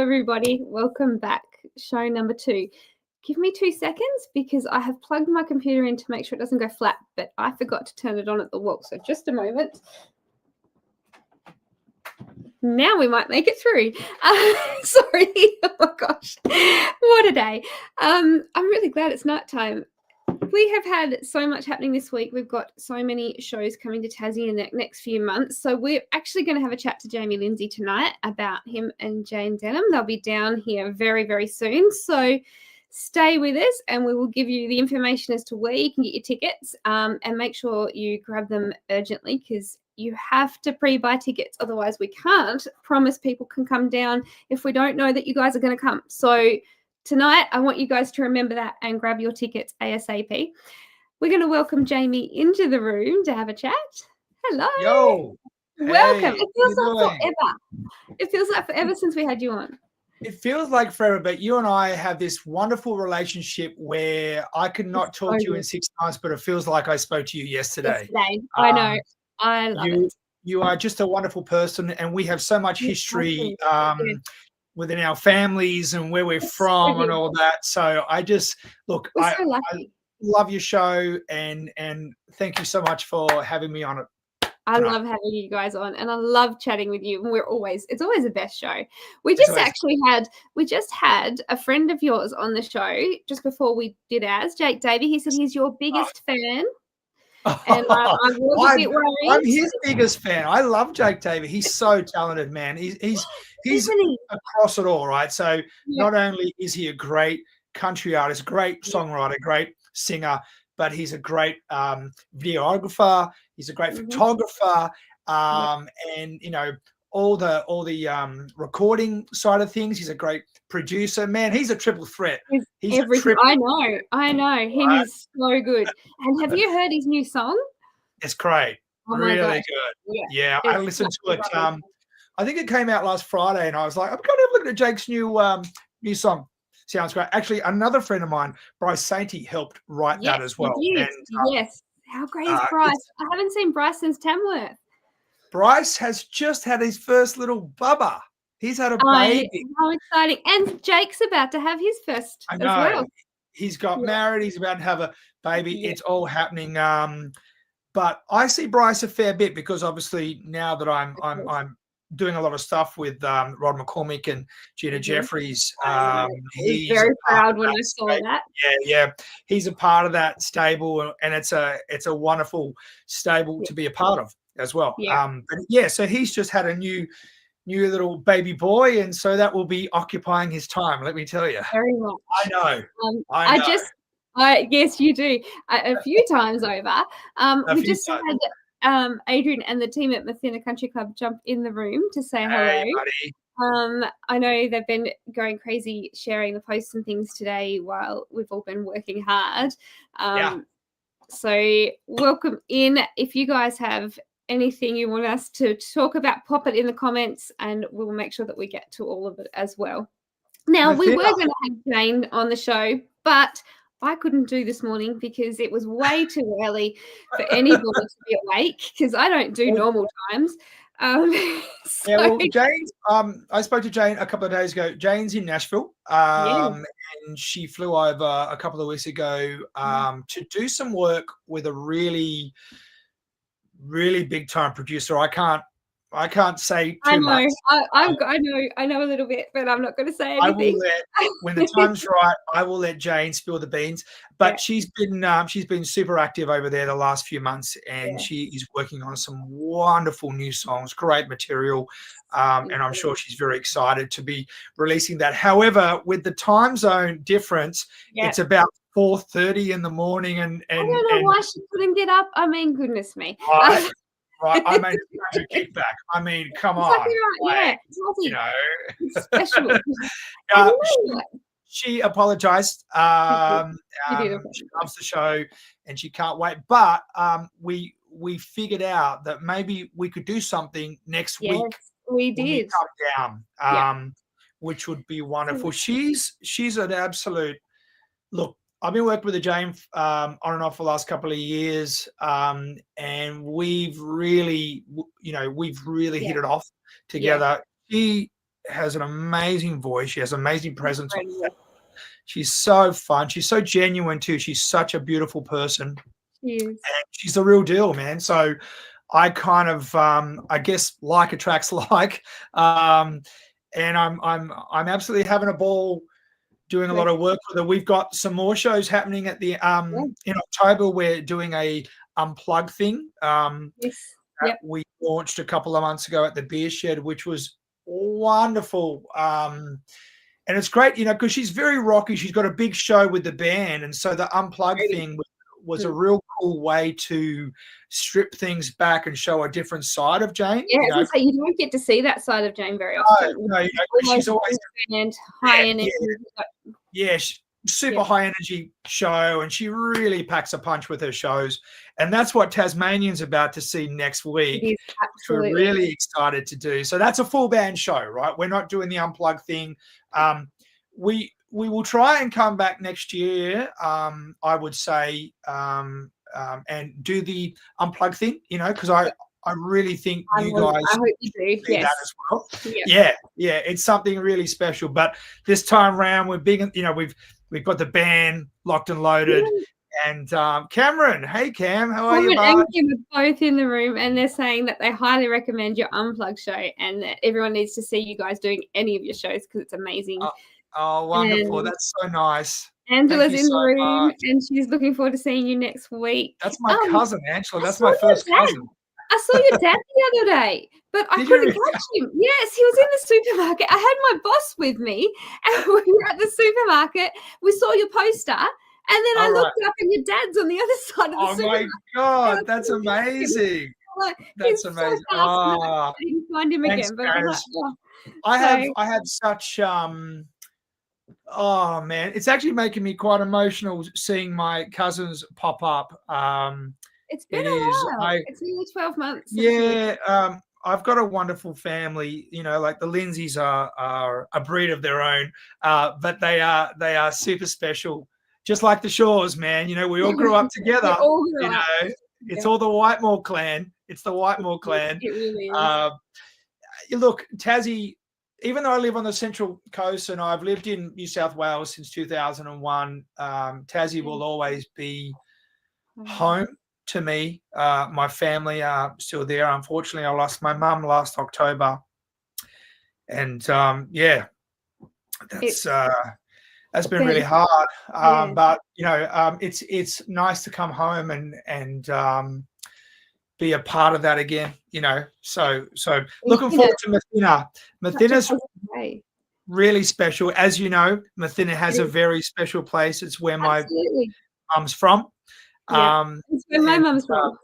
Everybody, welcome back. Show number 2. Give me 2 seconds because I have plugged my computer in to make sure it doesn't go flat, but I forgot to turn it on at the wall. So just a moment. Now we might make it through. Sorry. Oh my gosh, what a day. I'm really glad it's night time. We have had so much happening this week. We've got so many shows coming to Tassie in the next few months. So we're actually going to have a chat to Jamie Lindsay tonight about him and Jayne Denham. They'll be down here very, very soon. So stay with us and we will give you the information as to where you can get your tickets, and make sure you grab them urgently because you have to pre-buy tickets. Otherwise, we can't promise people can come down if we don't know that you guys are going to come. So tonight, I want you guys to remember that and grab your tickets ASAP. We're going to welcome Jamie into the room to have a chat. Hello. Yo. Welcome. Hey, it feels like forever. It feels like forever since we had you on. It feels like forever, but you and I have this wonderful relationship where I could not talk to you in 6 months, but it feels like I spoke to you yesterday. I know. I love it. You are just a wonderful person, and we have so much history within our families and where we're from and all that. So I just I love your show and thank you so much for having me on it. I love having you guys on and I love chatting with you. And it's always the best show. We just had a friend of yours on the show just before we did ours, Jake Davey. He said he's your biggest fan. And I was a bit worried. I'm his biggest fan. I love Jake Davey. He's so talented, man. He's across it all, right? So not only is he a great country artist, great songwriter, great singer, but he's a great videographer. He's a great photographer, and all the recording side of things. He's a great producer. Man, he's a triple threat. He's everything. I know. He is so good. And have you heard his new song? It's great. Oh really good. Yeah, I listened to it. I think it came out last Friday, and I was like, I'm going to have a look at Jake's new song. Sounds great. Actually, another friend of mine, Bryce Sainty, helped write that as well. And, yes. How great is Bryce? I haven't seen Bryce since Tamworth. Bryce has just had his first little bubba. He's had a baby. How exciting. And Jake's about to have his first as well. He's got married. He's about to have a baby. Yeah. It's all happening. But I see Bryce a fair bit because obviously now that I'm doing a lot of stuff with Rod McCormick and Gina Jeffries. He's very proud when I saw that. Yeah. He's a part of that stable, and it's a wonderful stable to be a part of as well. So he's just had a new little baby boy, and so that will be occupying his time, let me tell you. Very much. I know. Yes, you do. A few times over. We just had Adrian and the team at Mathina Country Club jump in the room to say hello. Buddy. I know they've been going crazy sharing the posts and things today while we've all been working hard. So welcome in. If you guys have anything you want us to talk about, pop it in the comments and we'll make sure that we get to all of it as well. Now, we were going to have Jayne on the show, but I couldn't do this morning because it was way too early for anybody to be awake because I don't do normal times. Jayne's, I spoke to Jayne a couple of days ago. Jayne's in Nashville, and she flew over a couple of weeks ago to do some work with a really, really big time producer. I can't I can't say I too know. much. I know a little bit, but I'm not going to say I will anything. when the time's right, I will let Jayne spill the beans. But she's been super active over there the last few months, and she is working on some wonderful new songs, great material, and I'm sure she's very excited to be releasing that. However, with the time zone difference, it's about 4:30 in the morning, and I don't know why she couldn't get up. I mean, goodness me. Right, I mean, it's a kickback. I mean, come on, right, you know. It's special. I know. She apologized. She loves the show, and she can't wait. But we figured out that maybe we could do something next week. We did. We come down, which would be wonderful. She's an absolute look. I've been working with Jayne on and off for the last couple of years, and we've really hit it off together. She has an amazing voice. She has amazing presence. She's so fun. She's so genuine too. She's such a beautiful person. She is. And she's the real deal, man. So I kind of, I guess, like attracts like, and I'm absolutely having a ball doing a lot of work with her. We've got some more shows happening at the in October. We're doing a unplug thing. We launched a couple of months ago at the Beer Shed, which was wonderful. And it's great, because she's very rocky. She's got a big show with the band, and so the unplug thing was a real cool way to strip things back and show a different side of Jayne. Yeah, you don't get to see that side of Jayne very often. No, she's always high energy. Super high energy show, and she really packs a punch with her shows, and that's what Tasmanian's about to see next week. We're really excited to do. So that's a full band show, right? We're not doing the unplug thing. We will try and come back next year, I would say, and do the unplug thing, because I really think you guys I hope you do. That as well. Yeah, it's something really special. But this time around, we're big. We've got the band locked and loaded. And Cameron, hey Cam, how are you? Cameron and Kim are both in the room, and they're saying that they highly recommend your unplugged show, and that everyone needs to see you guys doing any of your shows because it's amazing. Oh, wonderful! And that's so nice. Angela's in the room, and she's looking forward to seeing you next week. That's my cousin, Angela. That's my first cousin. I saw your dad the other day, but I couldn't catch him. Yes, he was in the supermarket. I had my boss with me, and we were at the supermarket. We saw your poster, and then I looked up, and your dad's on the other side of the supermarket. Oh, my God. That's amazing. That's amazing. I didn't find him again. But I have such... oh, man. It's actually making me quite emotional seeing my cousins pop up. It's been a while. It's nearly 12 months. Yeah, I've got a wonderful family. Like the Lindsays are a breed of their own, but they are super special, just like the Shaws, man. We all grew up together. It's all the Whitemore clan. It's the Whitemore clan. It really is. Look, Tassie. Even though I live on the Central Coast and I've lived in New South Wales since 2001, Tassie will always be home to me. My family are still there. Unfortunately, I lost my mum last October, and that's been really hard. But it's nice to come home and be a part of that again. So looking forward to Mathina. Mathina's really special, as you know. Mathina has a very special place. It's where my mum's from. It's where my mum's from.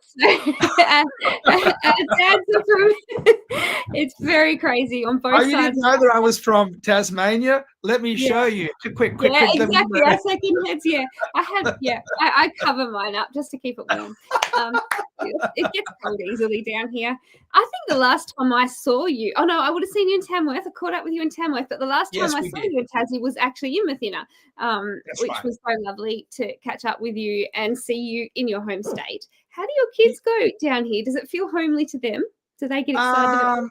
It's very crazy on both sides. You didn't know that I was from Tasmania? Let me show you. Quick. Yeah, exactly. Our second heads. I cover mine up just to keep it warm. It gets cold easily down here. I think the last time I saw you, I would have seen you in Tamworth. I caught up with you in Tamworth, but the last time I saw you in Tassie was actually in Mathina, which was so lovely to catch up with you and see you in your home state. How do your kids go down here? Does it feel homely to them? Do they get excited?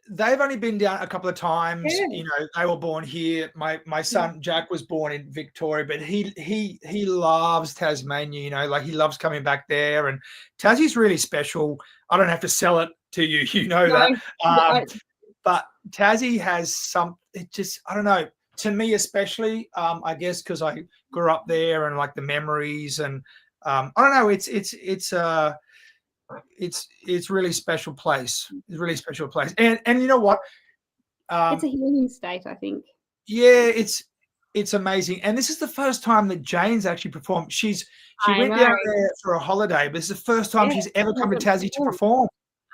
they've only been down a couple of times. Yeah. You know, they were born here. My son Jack was born in Victoria, but he loves Tasmania. You know, like he loves coming back there. And Tassie's really special. I don't have to sell it to you. You know No, that. But Tassie has some. It just, I don't know. To me, especially, I guess because I grew up there and like the memories and I don't know. It's really special place. It's a really special place. And you know what? It's a healing state, I think. Yeah, it's amazing. And this is the first time that Jayne's actually performed. She went down there for a holiday, but it's the first time she's ever come to Tassie to perform.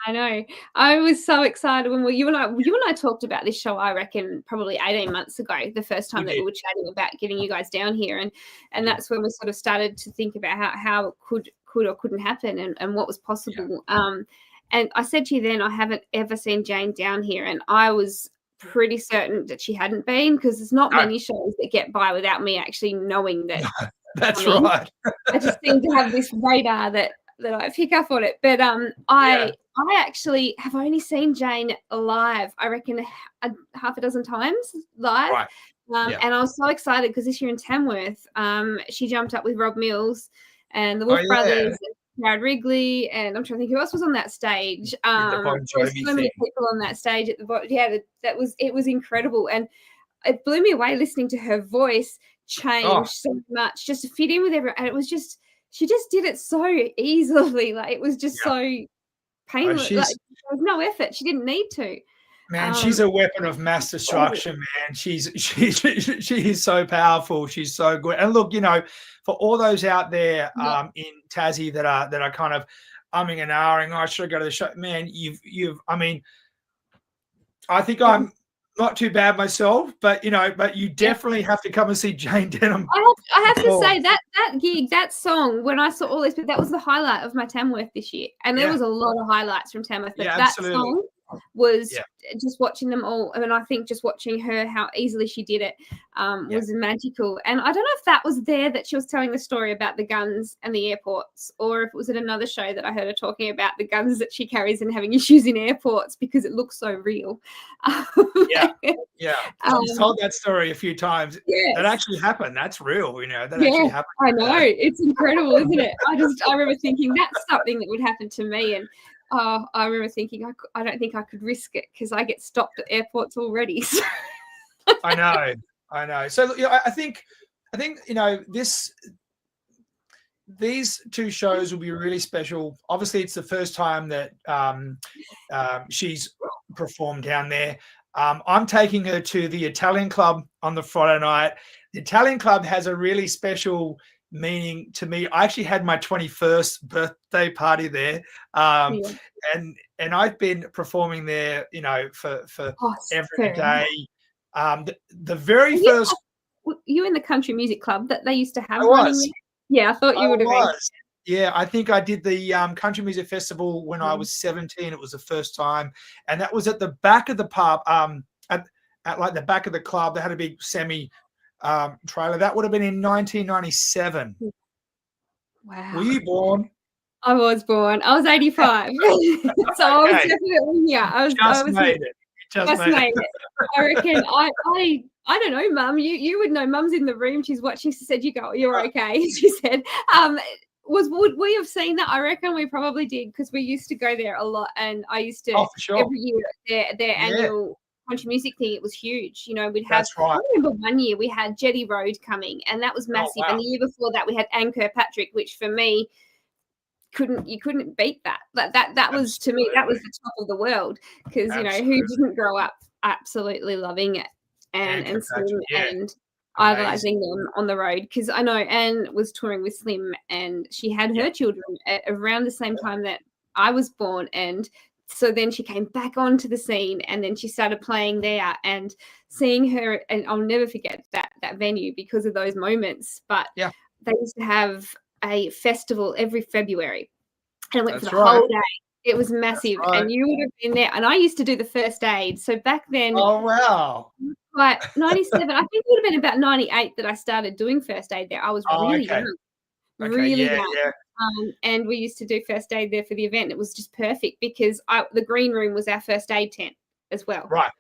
I know. I was so excited when you and I talked about this show, I reckon probably 18 months ago, the first time that we were chatting about getting you guys down here. And that's when we sort of started to think about how it could or couldn't happen and what was possible. And I said to you then, I haven't ever seen Jayne down here. And I was pretty certain that she hadn't been, because there's not many shows that get by without me actually knowing that. That's right. I just seem to have this radar that I pick up on it. But I actually have only seen Jayne live, I reckon, half a dozen times live. Right. And I was so excited because this year in Tamworth, she jumped up with Rob Mills and the Wolf Brothers and Brad Wrigley, and I'm trying to think who else was on that stage. There were so many people on that stage at the bottom. Yeah, it was incredible. And it blew me away listening to her voice change so much just to fit in with everyone. And it was just, she just did it so easily. Like, it was just so painless. Like, there was no effort. She didn't need to. Man, she's a weapon of mass destruction, man. She is so powerful. She's so good. And look, you know, for all those out there in Tassie that are kind of umming and ahhing, I should go to the show. Man, I mean, I think I'm not too bad myself, but you definitely have to come and see Jayne Denham. I have to say that gig, that song, when I saw all this, that was the highlight of my Tamworth this year. And there was a lot of highlights from Tamworth, but that song was just watching them all. I mean, I think just watching her, how easily she did it, was magical. And I don't know if that was there that she was telling the story about the guns and the airports, or if it was at another show that I heard her talking about the guns that she carries and having issues in airports because it looks so real. She's told that story a few times. That actually happened. That's real, that actually happened. I know. It's incredible, isn't it? I remember thinking that's something that would happen to me. And I remember thinking, I don't think I could risk it because I get stopped at airports already. So. I know. So I think these two shows will be really special. Obviously, it's the first time that she's performed down there. I'm taking her to the Italian Club on the Friday night. The Italian Club has a really special meaning to me. I actually had my 21st birthday party there, and I've been performing there, for every day. The very first. You in the country music club that they used to have? I was. Yeah, I thought you would have been. Yeah, I think I did the country music festival when I was 17. It was the first time, and that was at the back of the pub. At like the back of the club, they had a big semi trailer. That would have been in 1997. Wow. Were you born? I was born. I was 85. So I was definitely here. I was made it. Just made it. I reckon I don't know, Mum. You would know. Mum's in the room. She's watching. She said, you're okay. She said, would we have seen that? I reckon we probably did, because we used to go there a lot, and I used to for sure. every year their annual country music thing. It was huge. We'd have. That's right. I remember one year we had Jetty Road coming, and that was massive. Oh, wow. And the year before that we had Anne Kirkpatrick, which for me you couldn't beat that. That was, to me, that was the top of the world, because who didn't grow up absolutely loving it and Slim and idolizing them on the road. Because I know Anne was touring with Slim, and she had her children at around the same time that I was born, and so then she came back onto the scene, and then she started playing there, and seeing her, and I'll never forget that venue because of those moments. But they used to have a festival every February, and it went for the whole day. It was massive, and you would have been there. And I used to do the first aid. So back then, oh wow, like 97, I think it would have been about 98 that I started doing first aid there. I was really young, really young. And we used to do first aid there for the event. It was just perfect because the green room was our first aid tent. as well. Right.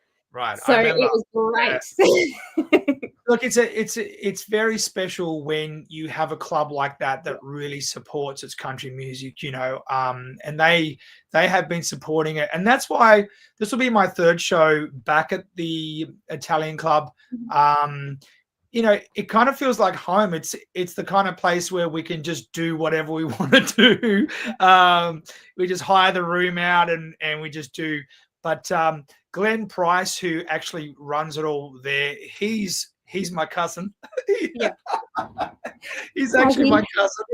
So I remember. it was great. Look, it's very special when you have a club like that really supports its country music, and they have been supporting it, and that's why this will be my third show back at the Italian club. It kind of feels like home. It's the kind of place where we can just do whatever we want to do. We just hire the room out and we just do. But Glenn Price, who actually runs it all there, he's my cousin. Yeah. He's actually my cousin.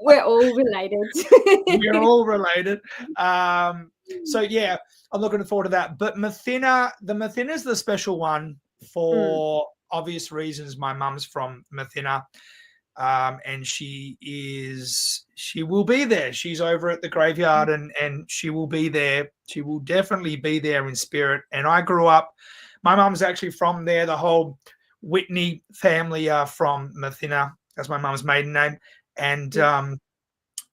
We're all related. We're all related. So yeah, I'm looking forward to that. But the Mathina's the special one for obvious reasons. My mum's from Mathina. And she will be there. She's over at the graveyard and she will be there. She will definitely be there in spirit. And I grew up, my mum's actually from there. The whole Whitney family are from Mathina. That's my mum's maiden name. And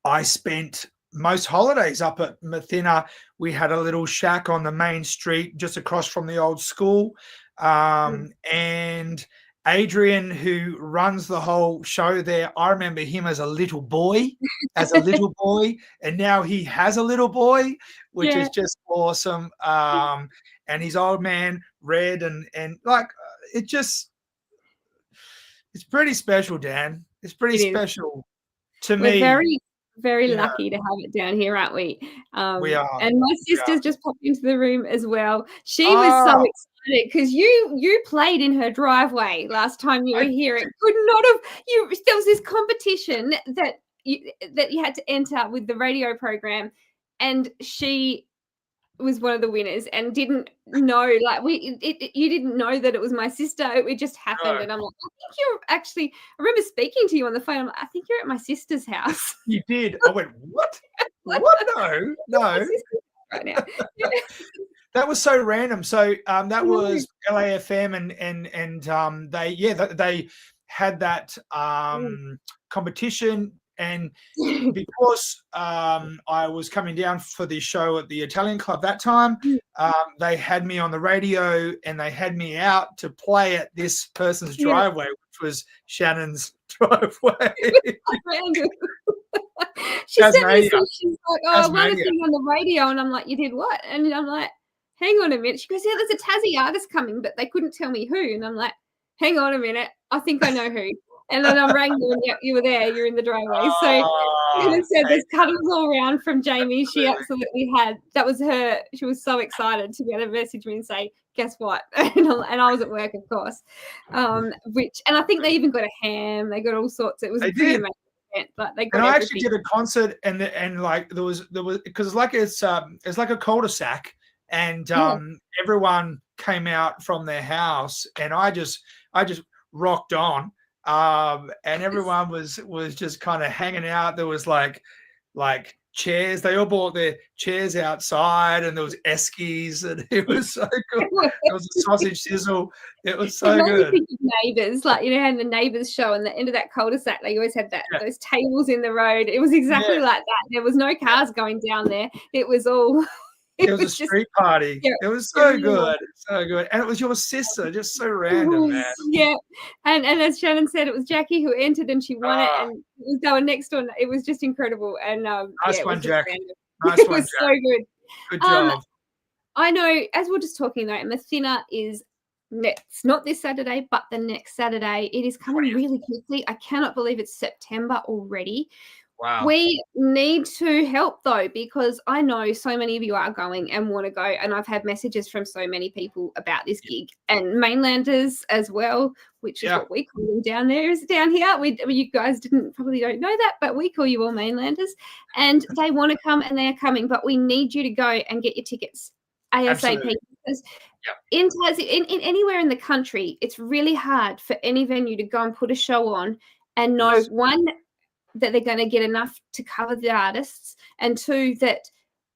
I spent most holidays up at Mathina. We had a little shack on the main street just across from the old school. And Adrian, who runs the whole show there, I remember him as a little boy, and now he has a little boy, which is just awesome. And his old man, Red, and like it's pretty special, Dan. It's pretty special to me. We're very, very lucky to have it down here, aren't we? We are. And my sister's just popped into the room as well. She was so excited because you played in her driveway last time you were here. It could not have. There was this competition that you had to enter with the radio program, and she was one of the winners and didn't know, like you didn't know that it was my sister. It just happened. And I'm like, I think you're actually, I remember speaking to you on the phone. I'm like, I think you're at my sister's house. You did. I went, what? What? No. Right now. That was so random. So that was LAFM and they had that competition. And because I was coming down for the show at the Italian club that time, they had me on the radio and they had me out to play at this person's driveway, which was Shannon's driveway. She sent me some, she's like, I want to sing on the radio. And I'm like, you did what? And I'm like, hang on a minute. She goes, yeah, there's a Tassie artist coming, but they couldn't tell me who. And I'm like, hang on a minute. I think I know who. And then I rang you and you were there. You're in the driveway. So Shannon said there's cuddles all around from Jamie. She absolutely had. That was her. She was so excited to be able to message me and say, guess what? And I was at work, of course. And I think they even got a ham. They got all sorts. It was a pretty amazing event. But they got and I actually did a concert and like there was because like it's like a cul-de-sac and everyone came out from their house and I just rocked on. And everyone was just kind of hanging out. There was like chairs. They all bought their chairs outside, and there was eskies, and it was so good. There was a sausage sizzle. It was so good. Neighbours, like and the Neighbours show, and the end of that cul-de-sac, they always had those tables in the road. It was exactly like that. There was no cars going down there. It was all. It was a street party. Yeah, it was so good. So good. And it was your sister, just so random, man. Yeah. And as Shannon said, it was Jackie who entered and she won it. And they were next door. It was just incredible. And nice one, Jack. It was so good. Good job. I know, as we're just talking though, Mathina is next, not this Saturday, but the next Saturday. It is coming really quickly. I cannot believe it's September already. Wow. We need to help though, because I know so many of you are going and want to go. And I've had messages from so many people about this gig and mainlanders as well, which is what we call them down there, is down here. You guys probably don't know that, but we call you all mainlanders. And they want to come and they're coming, but we need you to go and get your tickets ASAP. Absolutely. Because in anywhere in the country, it's really hard for any venue to go and put a show on and know, one, that they're going to get enough to cover the artists, and two, that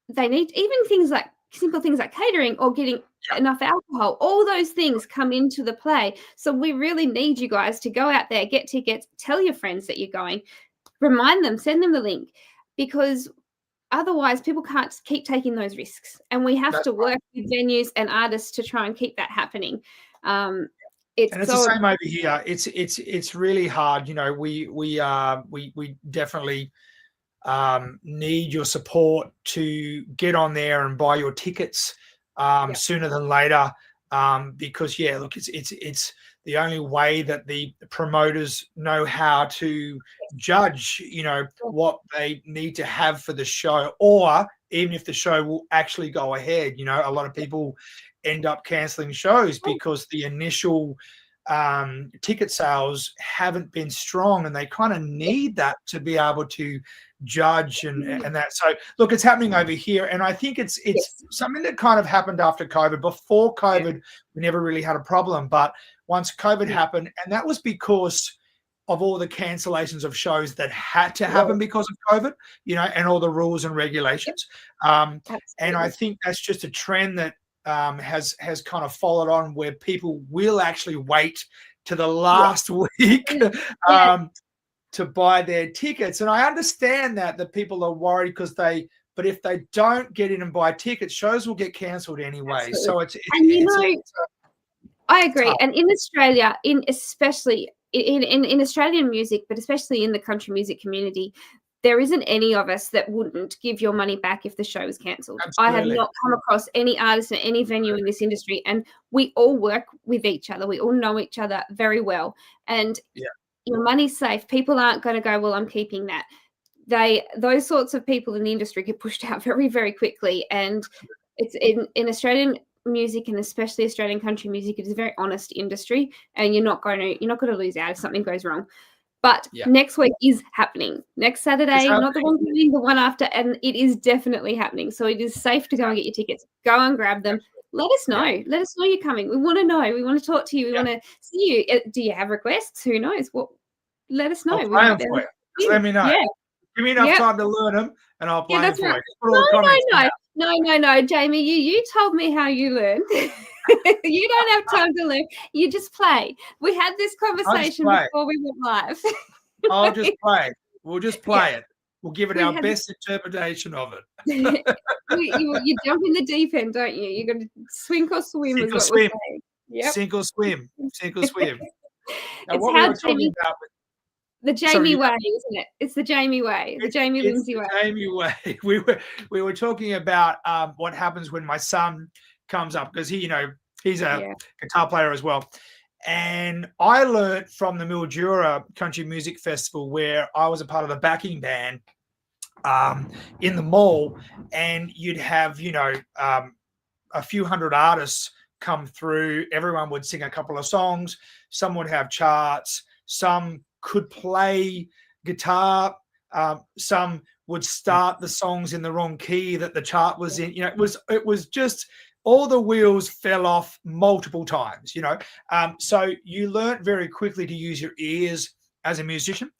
they need even simple things like catering or getting enough alcohol. All those things come into the play. So we really need you guys to go out there, get tickets, tell your friends that you're going, remind them, send them the link, because otherwise people can't keep taking those risks, and we have to work with venues and artists to try and keep that happening. It's the same over here. It's really hard. You know, we definitely need your support to get on there and buy your tickets sooner than later, because look, it's the only way that the promoters know how to judge, you know, what they need to have for the show, or even if the show will actually go ahead. You know, a lot of people end up canceling shows because the initial ticket sales haven't been strong, and they kind of need that to be able to judge and that. So look, it's happening over here, and I think it's something that kind of happened after COVID. Before COVID, we never really had a problem, but once COVID happened, and that was because of all the cancellations of shows that had to happen because of COVID, you know, and all the rules and regulations. And I think that's just a trend that has kind of followed on, where people will actually wait to the last week to buy their tickets. And I understand that people are worried but if they don't get in and buy tickets, shows will get cancelled anyway. So I agree. Tough. And in Australia, especially in Australian music, but especially in the country music community, there isn't any of us that wouldn't give your money back if the show is cancelled. I have not come across any artist in any venue in this industry, and we all work with each other. We all know each other very well, and your money's safe. People aren't going to go, well, I'm keeping that. Those sorts of people in the industry get pushed out very, very quickly, and it's in Australian music, and especially Australian country music, it is a very honest industry, and you're not going to lose out if something goes wrong. But next week is happening. Next Saturday, not the one coming, the one after, and it is definitely happening. So it is safe to go and get your tickets. Go and grab them. Let us know. Let us know you're coming. We want to know. We want to talk to you. We want to see you. Do you have requests? Who knows? Well, let us know. I'll play them for you. Just let me know. Yeah. Give me enough time to learn them, and I'll play them for you. No, Jamie, you told me how you learn. You don't have time to learn. You just play. We had this conversation before we went live. I'll just play. We'll just play it. We'll give it our best interpretation of it. You jump in the deep end, don't you? You're going to sink or swim. Sink or swim. Yep. Sink or swim. Sink or swim. Now, what we were talking about the Jamie way, isn't it? It's the Jamie way, the Jamie Lindsay way. Jamie way. We were talking about what happens when my son comes up, because he's a guitar player as well. And I learned from the Mildura Country Music Festival, where I was a part of the backing band in the mall, and you'd have a few hundred artists come through. Everyone would sing a couple of songs. Some would have charts. Some could play guitar. Some would start the songs in the wrong key that the chart was in. It was just all the wheels fell off multiple times. So you learn very quickly to use your ears as a musician,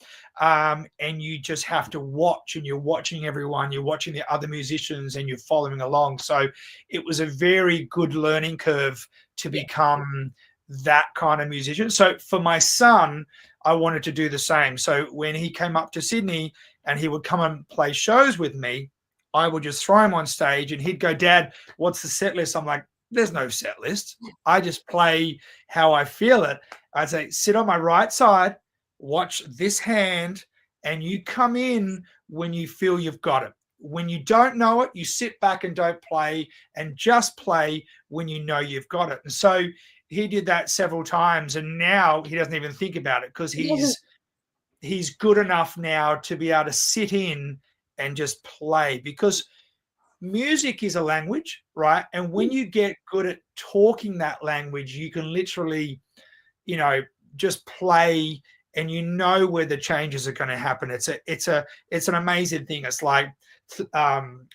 and you just have to watch, and you're watching everyone, you're watching the other musicians, and you're following along. So it was a very good learning curve to become that kind of musician. So for my son, I wanted to do the same. So when he came up to Sydney and he would come and play shows with me, I would just throw him on stage, and he'd go, "Dad, what's the set list?" I'm like, "There's no set list. I just play how I feel it." I'd say, "Sit on my right side, watch this hand, and you come in when you feel you've got it. When you don't know it, you sit back and don't play, and just play when you know you've got it." And so he did that several times, and now he doesn't even think about it, because he's good enough now to be able to sit in and just play, because music is a language, right? And when you get good at talking that language, you can literally, just play, and where the changes are going to happen. It's an amazing thing. It's like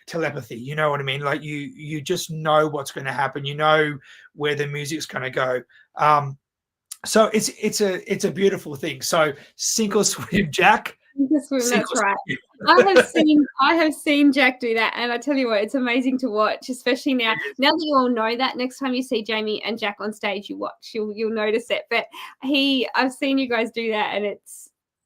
telepathy, you know what I mean? Like you just know what's going to happen. You know where the music's going to go. So it's a beautiful thing. So sink or swim, Jack. That's right. I have seen Jack do that, and I tell you what, it's amazing to watch, especially now that you all know that. Next time you see Jamie and Jack on stage, you'll notice it. But I've seen you guys do that, and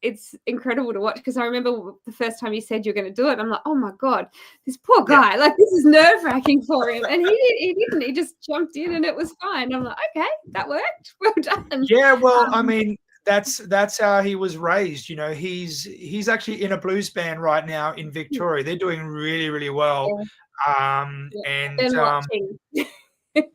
it's incredible to watch, because I remember the first time you said you're going to do it, I'm like, oh my God, this poor guy, like this is nerve-wracking for him. And he didn't, he just jumped in and it was fine. I'm like, okay, that worked. Well done. Yeah, well, I mean, that's how he was raised. You know, he's actually in a blues band right now in Victoria. They're doing really, really well. And Been watching.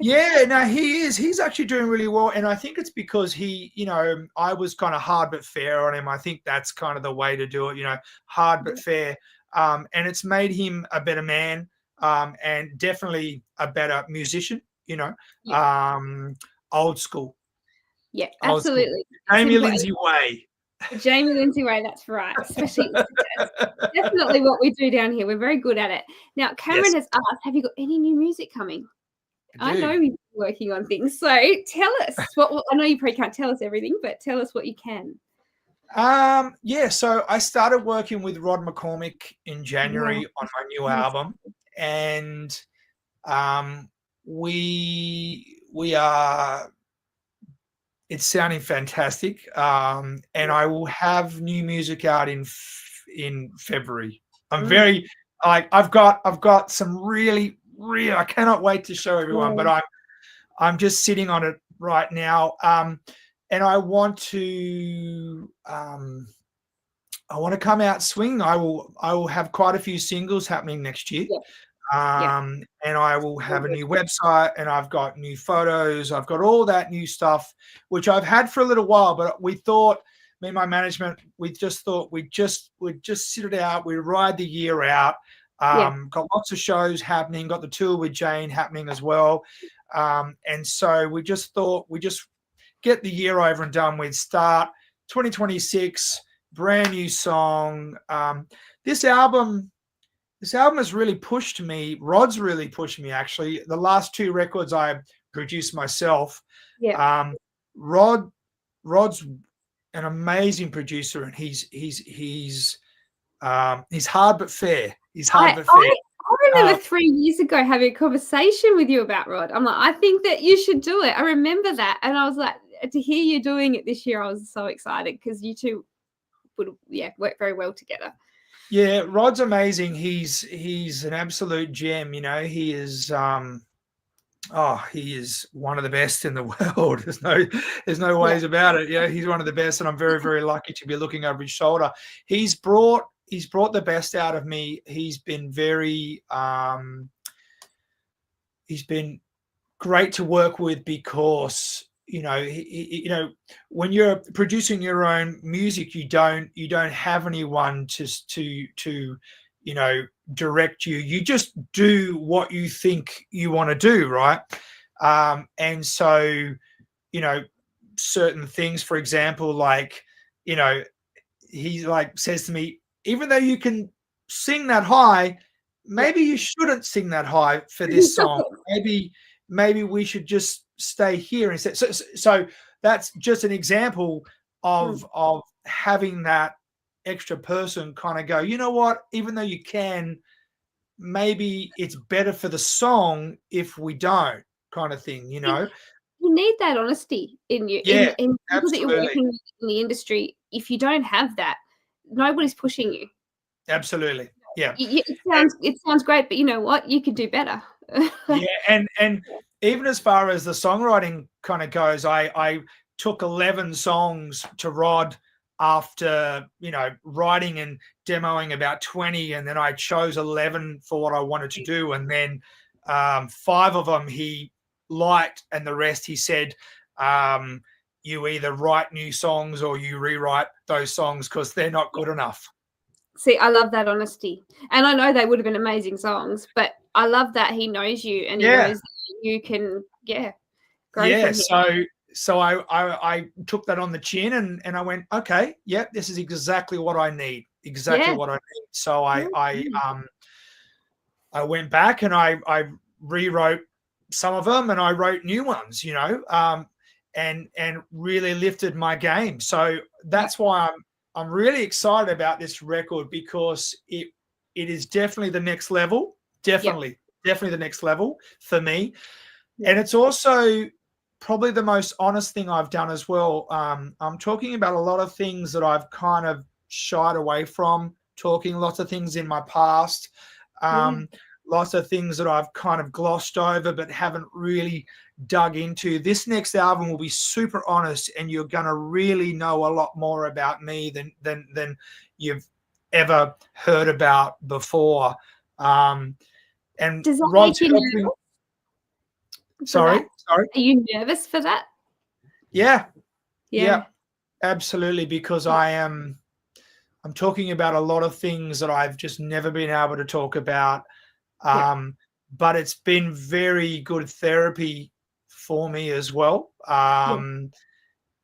yeah, no, he is. He's actually doing really well. And I think it's because he, you know, I was kind of hard but fair on him. I think that's kind of the way to do it, you know, hard but fair. And it's made him a better man, and definitely a better musician, you know, old school. Yeah, absolutely. Jamie Lindsay way. Jamie Lindsay way, that's right. Especially definitely what we do down here. We're very good at it. Now, Cameron has asked, have you got any new music coming? I know you're working on things. So tell us what, I know you probably can't tell us everything, but tell us what you can. Yeah, so I started working with Rod McCormick in January on my new album, and we are, it's sounding fantastic, and I will have new music out in February. I'm very I've got some really I cannot wait to show everyone, but I'm just sitting on it right now, and I want to come out swinging. I will have quite a few singles happening next year. And I will have a new website, and I've got new photos. I've got all that new stuff, which I've had for a little while, but we thought, me and my management, we just thought we'd just sit it out. We'd ride the year out. Got lots of shows happening, got the tour with Jayne happening as well. And so we just thought we'd just get the year over and done with, start 2026, brand new song. This album has really pushed me. Rod's really pushed me, actually. The last two records I produced myself. Rod's an amazing producer, and he's hard but fair. He's hard but fair. I remember 3 years ago having a conversation with you about Rod. I'm like, I think that you should do it. I remember that, and I was like, to hear you doing it this year, I was so excited, because you two would work very well together. Yeah, Rod's amazing. He's an absolute gem. You know, he is. He is one of the best in the world. There's no ways about it. Yeah, he's one of the best, and I'm very, very lucky to be looking over his shoulder. He's brought the best out of me. He's been very. He's been great to work with, because when you're producing your own music, you don't have anyone to direct you. You just do what you think you want to do, right? And so, certain things, for example, like, he says to me, even though you can sing that high, maybe you shouldn't sing that high for this song. Maybe we should just stay here instead. So that's just an example of having that extra person kind of go, you know what, even though you can, maybe it's better for the song if we don't, kind of thing, You need that honesty in you. Yeah, in people absolutely. that you're working with in the industry. If you don't have that, nobody's pushing you. Absolutely. Yeah. It sounds great, but you know what? You could do better. Yeah, and even as far as the songwriting kind of goes, I took 11 songs to Rod after, writing and demoing about 20, and then I chose 11 for what I wanted to do, and then 5 of them he liked, and the rest he said, you either write new songs or you rewrite those songs because they're not good enough. See, I love that honesty. And I know they would have been amazing songs, but I love that he knows you, and he knows that you can, grow from here. So I took that on the chin, and I went, okay, this is exactly what I need. What I need. So I went back and I rewrote some of them, and I wrote new ones, and really lifted my game. So that's why I'm really excited about this record, because it is definitely the next level. Definitely the next level for me. And it's also probably the most honest thing I've done as well. I'm talking about a lot of things that I've kind of shied away from talking, lots of things in my past, lots of things that I've kind of glossed over but haven't really dug into. This next album will be super honest, and you're going to really know a lot more about me than you've ever heard about before. And does that Rod's make you helping. nervous? Sorry. Are you nervous for that? Yeah, absolutely. Because I'm talking about a lot of things that I've just never been able to talk about. But it's been very good therapy for me as well,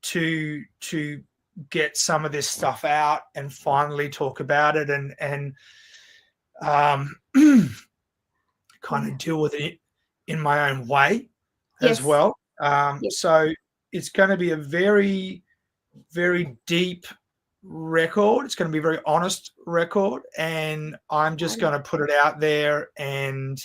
to get some of this stuff out and finally talk about it and kind of deal with it in my own way as well. So it's going to be a very, very deep record. It's going to be a very honest record, and I'm just going to put it out there and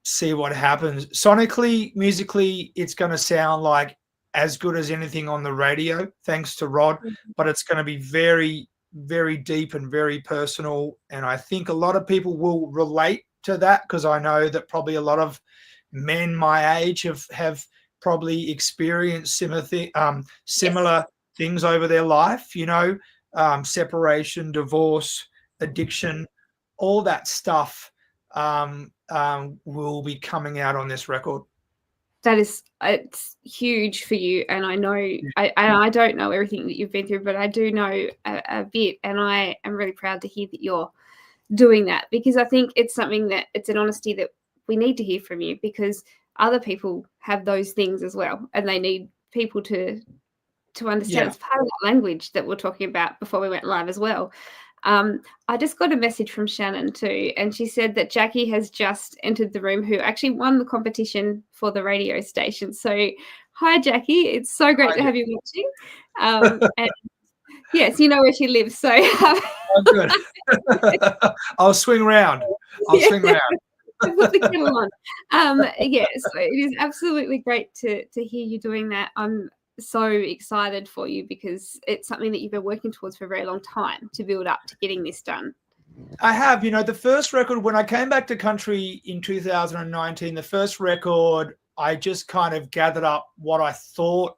see what happens. Sonically, musically, it's going to sound like as good as anything on the radio, thanks to Rod, but it's going to be very, very deep and very personal. And I think a lot of people will relate to that, because I know that probably a lot of men my age have probably experienced similar things over their life, separation, divorce, addiction, all that stuff will be coming out on this record. It's huge for you, and I know I don't know everything that you've been through, but I do know a bit, and I am really proud to hear that you're doing that, because I think it's something that it's an honesty that we need to hear from you, because other people have those things as well, and they need people to understand. It's part of that language that we're talking about before we went live as well. I just got a message from Shannon too, and she said that Jackie has just entered the room, who actually won the competition for the radio station. So hi, Jackie. It's so great to have you watching. And yes, you know where she lives. So good. I'll swing around. Swing around. Put the kettle on. So it is absolutely great to hear you doing that. I'm so excited for you, because it's something that you've been working towards for a very long time to build up to getting this done. I have. The first record, when I came back to country in 2019, the first record, I just kind of gathered up what I thought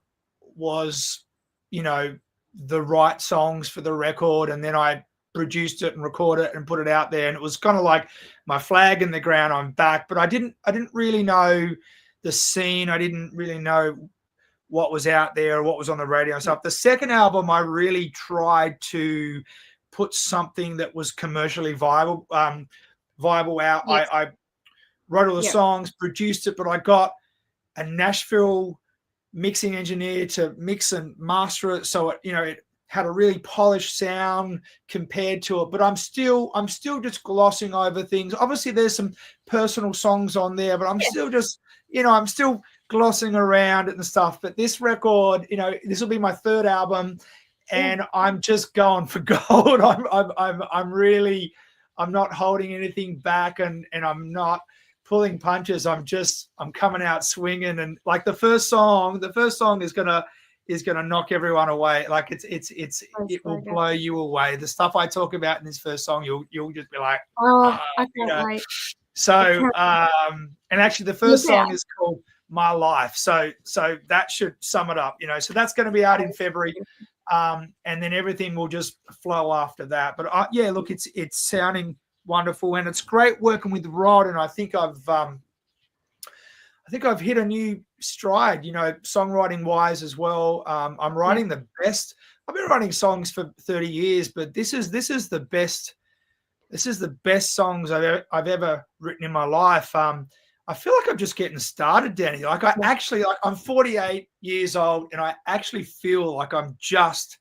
was, the right songs for the record, and then I produced it and recorded it and put it out there, and it was kind of like my flag in the ground. I'm back, but I didn't really know the scene. I didn't really know what was out there, what was on the radio and stuff. The second album, I really tried to put something that was commercially viable out. I wrote all the songs, produced it, but I got a Nashville mixing engineer to mix and master it, so it had a really polished sound compared to it. But I'm still just glossing over things. Obviously, there's some personal songs on there, but I'm still just, I'm still glossing around it and stuff. But this record, this will be my third album, and I'm just going for gold. I'm not holding anything back, and I'm not pulling punches. I'm coming out swinging, and like the first song is gonna knock everyone away. Like it will blow you away. The stuff I talk about in this first song, you'll just be like, I can't wait. So and actually the first song is called My Life. So that should sum it up, So that's going to be out in February. And then everything will just flow after that. But look, it's sounding wonderful, and it's great working with Rod. And I think I've hit a new stride, songwriting wise as well. I'm writing the best. I've been writing songs for 30 years, but this is the best. This is the best songs I've ever written in my life. I feel like I'm just getting started, Danny. Like I'm 48 years old, and I actually feel like I'm just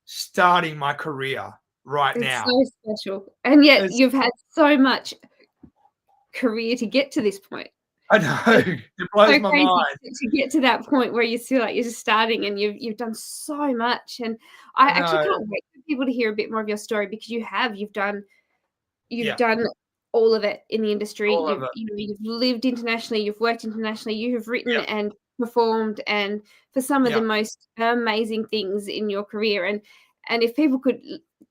starting my career now. It's so special, and yet you've had so much career to get to this point. I know, it blows my mind to get to that point where you feel like you're just starting, and you've done so much. And I actually can't wait for people to hear a bit more of your story, because you've done all of it in the industry. You've lived internationally, you've worked internationally, you have written, and performed and for some of the most amazing things in your career. And if people could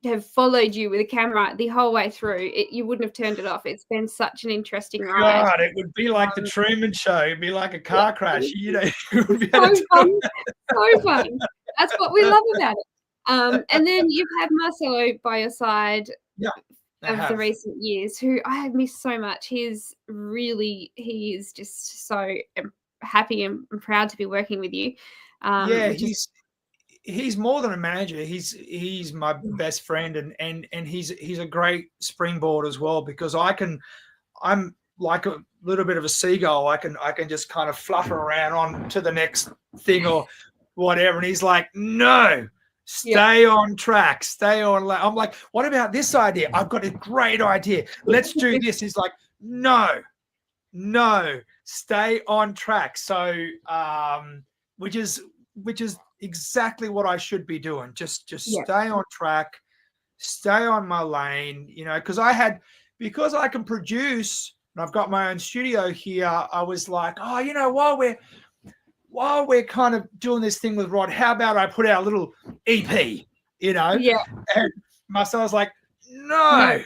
have followed you with a camera the whole way through, you wouldn't have turned it off. It's been such an interesting ride. God, it would be like the Truman Show. It'd be like a car crash. You know, you would be so able to fun. So fun. That's what we love about it. And then you've had Marcelo by your side of the recent years, who I have missed so much. He is just so happy and proud to be working with you. He's more than a manager. He's my best friend, and he's a great springboard as well, because I'm like a little bit of a seagull. I can just kind of flutter around on to the next thing or whatever. And he's like, no, stay on track, stay on. I'm like, what about this idea? I've got a great idea. Let's do this. He's like, no, stay on track. So, which is exactly what I should be doing. Just stay on track, stay on my lane, you know, because I can produce and I've got my own studio here. I was like, oh, you know, while we're kind of doing this thing with Rod, how about I put out a little EP, you know? Yeah. And Marcel was like, no,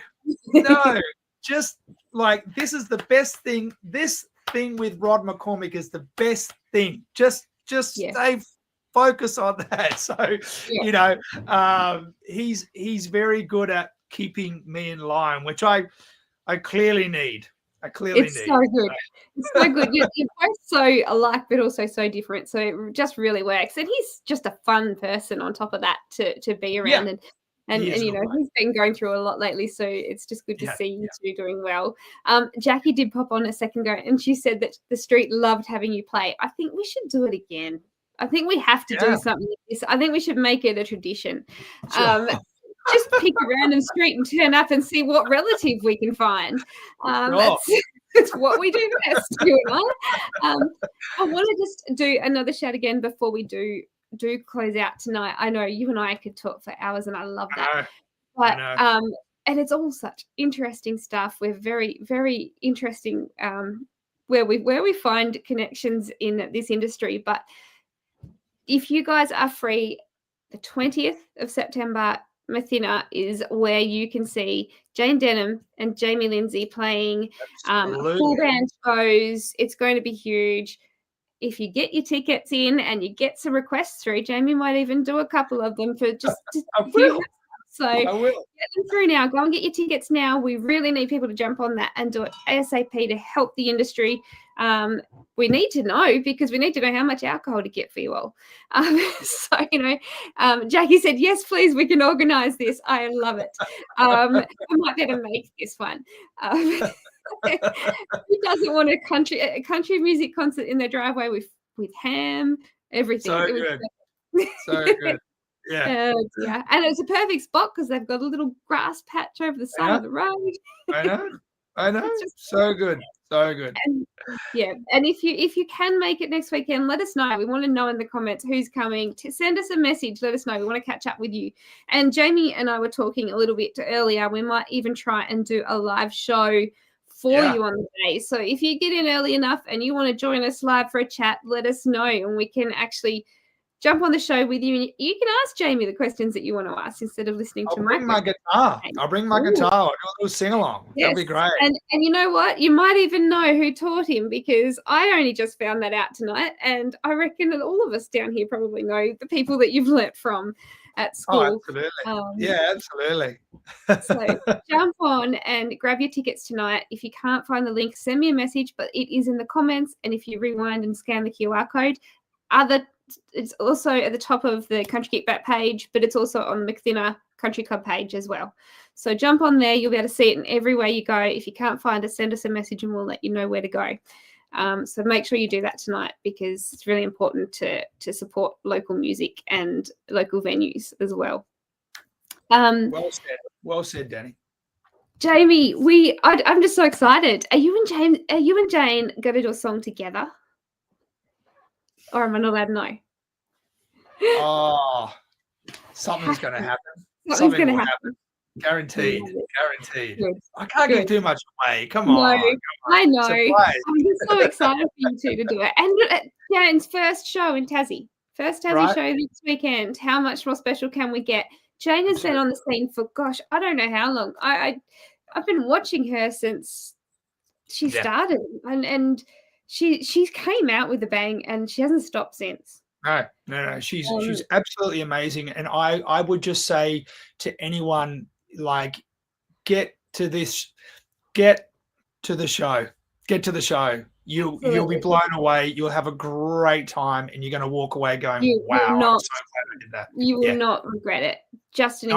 just like, this is the best thing. This thing with Rod McCormick is the best thing. Just stay focus on that. So, you know, he's very good at keeping me in line, which I clearly need. It's so good. It's so good. You're both so alike, but also so different. So it just really works. And he's just a fun person on top of that to be around. And you know, he's been going through a lot lately. So it's just good to see you two doing well. Jackie did pop on a second ago, and she said that the street loved having you play. I think we should do it again. I think we have to do something like this. I think we should make it a tradition. Just pick a random street and turn up and see what relative we can find. That's what we do best, you and I. I want to just do another shout again before we do close out tonight. I know you and I could talk for hours, and I love that. But and it's all such interesting stuff. We're very, very interesting where we find connections in this industry. But if you guys are free, the 20th of September, Mathina is where you can see Jayne Denham and Jamie Lindsay playing full band shows. It's going to be huge. If you get your tickets in and you get some requests through, Jamie might even do a couple of them for just a few. So get them through now. Go and get your tickets now. We really need people to jump on that and do it ASAP to help the industry. We need to know, because we need to know how much alcohol to get for you all. So, you know, Jackie said, yes, please, we can organise this. I love it. I might better make this one. Who doesn't want a country music concert in their driveway with ham, everything? So good. So good. Yeah. And it's a perfect spot because they've got a little grass patch over the side of the road. I know. So good. So good. And if you can make it next weekend, let us know. We want to know in the comments who's coming. Send us a message. Let us know. We want to catch up with you. And Jamie and I were talking a little bit earlier. We might even try and do a live show for you on the day. So if you get in early enough and you want to join us live for a chat, let us know, and we can actually jump on the show with you, and you can ask Jamie the questions that you want to ask instead of listening to my guitar. I'll bring my guitar. I'll do a little sing-along. That'll be great. And you know what? You might even know who taught him, because I only just found that out tonight, and I reckon that all of us down here probably know the people that you've learnt from at school. Oh, absolutely. Absolutely. So jump on and grab your tickets tonight. If you can't find the link, send me a message, but it is in the comments, and if you rewind and scan the QR code, it's also at the top of the Country Kickback page, but it's also on the McThinner Country Club page as well. So jump on there. You'll be able to see it in everywhere you go. If you can't find us, send us a message and we'll let you know where to go. So make sure you do that tonight, because it's really important to support local music and local venues as well. Well said, Danny. Jamie, I'm just so excited. Are you and Jayne going to do a song together? Or am I not allowed to know? Oh, something's going to happen. Something's going to happen. Guaranteed. Good. I can't give too much away. Come on. I know. Surprise. I'm just so excited for you two to do it. And Jayne's first show in Tassie. First Tassie show this weekend. How much more special can we get? Jayne has been on the scene for, gosh, I don't know how long. I've been watching her since she started, and she came out with a bang, and she hasn't stopped since. No. She's absolutely amazing, and I would just say to anyone, like, get to the show. You'll be blown away. You'll have a great time, and you're going to walk away going, "Wow, I'm so glad I did that." You will not regret it. Just an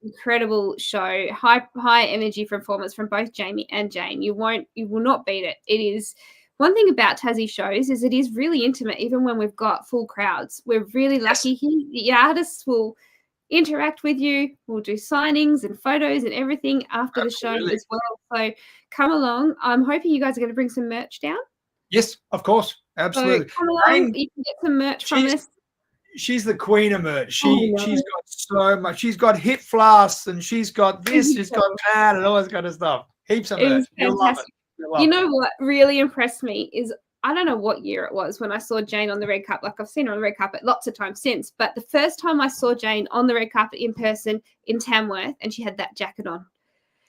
incredible show. High energy performance from both Jamie and Jayne. You will not beat it. It is. One thing about Tassie shows is it is really intimate, even when we've got full crowds. We're really lucky here. The artists will interact with you. We'll do signings and photos and everything after the show as well. So come along. I'm hoping you guys are going to bring some merch down. Yes, of course. Absolutely. So come along. You can get some merch from us. She's the queen of merch. She's got so much. She's got hip flasks, and she's got this, she's got that, and all this kind of stuff. Heaps of merch. You'll love it. You know what really impressed me is, I don't know what year it was when I saw Jayne on the red carpet. Like, I've seen her on the red carpet lots of times since, but the first time I saw Jayne on the red carpet in person in Tamworth, and she had that jacket on.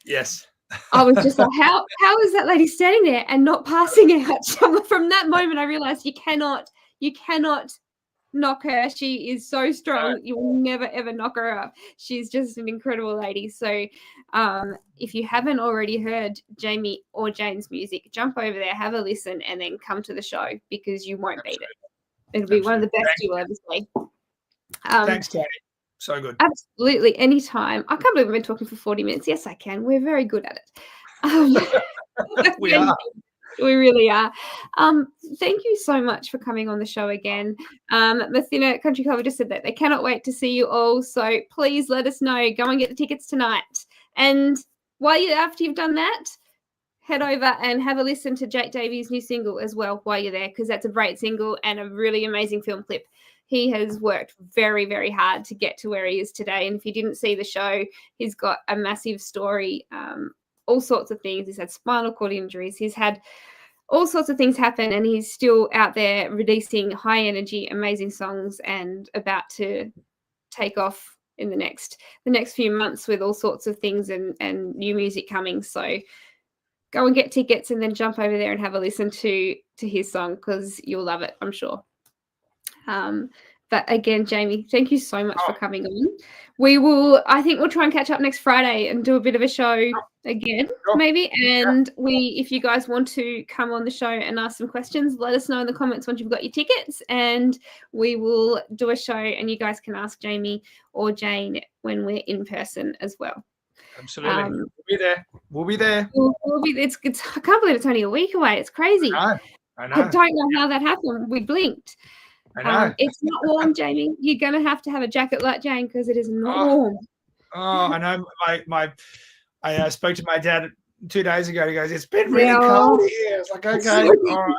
Yes. I was just like, how is that lady standing there and not passing out? From that moment, I realized you cannot knock her. She is so strong. You will never, ever knock her up. She's just an incredible lady. So if you haven't already heard Jamie or Jayne's music, jump over there, have a listen, and then come to the show, because you won't beat it. It'll be one of the best you will ever see. Thanks, Tony. So good. Absolutely. Anytime. I can't believe we've been talking for 40 minutes. Yes, I can. We're very good at it. We are. We really are. Thank you so much for coming on the show again. Mathina Country Club just said that they cannot wait to see you all. So please let us know. Go and get the tickets tonight. And after you've done that, head over and have a listen to Jake Davies' new single as well while you're there, because that's a great single and a really amazing film clip. He has worked very, very hard to get to where he is today. And if you didn't see the show, he's got a massive story, all sorts of things. He's had spinal cord injuries. He's had all sorts of things happen, and he's still out there releasing high energy, amazing songs, and about to take off in the next few months with all sorts of things and new music coming. So go and get tickets, and then jump over there and have a listen to his song, because you'll love it, I'm sure. But again, Jamie, thank you so much for coming on. I think we'll try and catch up next Friday and do a bit of a show again, maybe. And if you guys want to come on the show and ask some questions, let us know in the comments once you've got your tickets, and we will do a show, and you guys can ask Jamie or Jayne when we're in person as well. Absolutely. We'll be there. We'll be there. We'll be, I can't believe it's only a week away. It's crazy. I know. I don't know how that happened. We blinked. I know. It's not warm, Jamie. You're going to have a jacket like Jayne, because it is not warm. I know. I spoke to my dad 2 days ago. He goes, "It's been really cold here." I was like, "Okay, all right."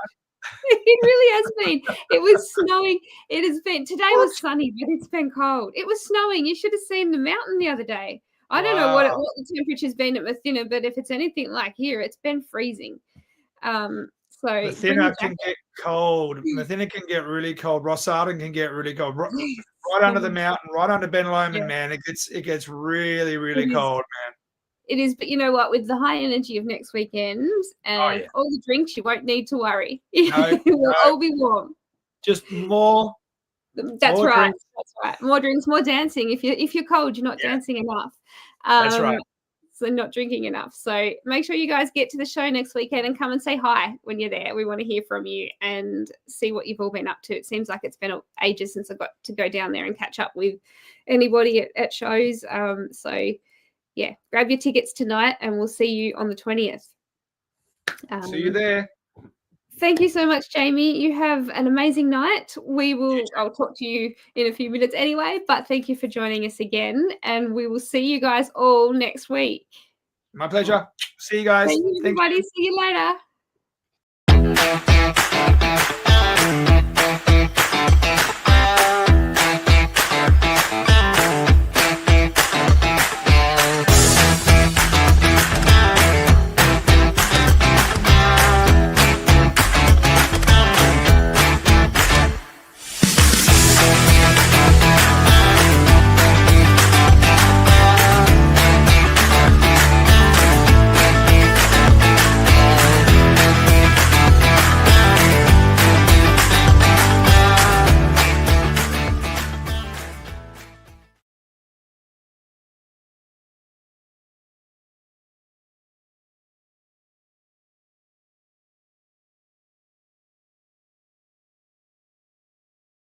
It really has been. It was snowing. It has been. Today was sunny, but it's been cold. It was snowing. You should have seen the mountain the other day. I don't know what the temperature's been at Mathina, but if it's anything like here, it's been freezing. So Mathina can get cold. Mathina can get really cold. Rossarden can get really cold. Right under the mountain, right under Ben Lomond, man. It gets really, really cold, man. It is, but you know what? With the high energy of next weekend and all the drinks, you won't need to worry. We'll all be warm. Just more. That's right. Drinks. That's right. More drinks, more dancing. If you're cold, you're not dancing enough. That's right. So not drinking enough. So make sure you guys get to the show next weekend and come and say hi when you're there. We want to hear from you and see what you've all been up to. It seems like it's been ages since I got to go down there and catch up with anybody at shows. So yeah, grab your tickets tonight, and we'll see you on the 20th. See you there. Thank you so much, Jamie. You have an amazing night. I'll talk to you in a few minutes anyway, but thank you for joining us again, and we will see you guys all next week. My pleasure. See you guys. Thank you, everybody. See you later.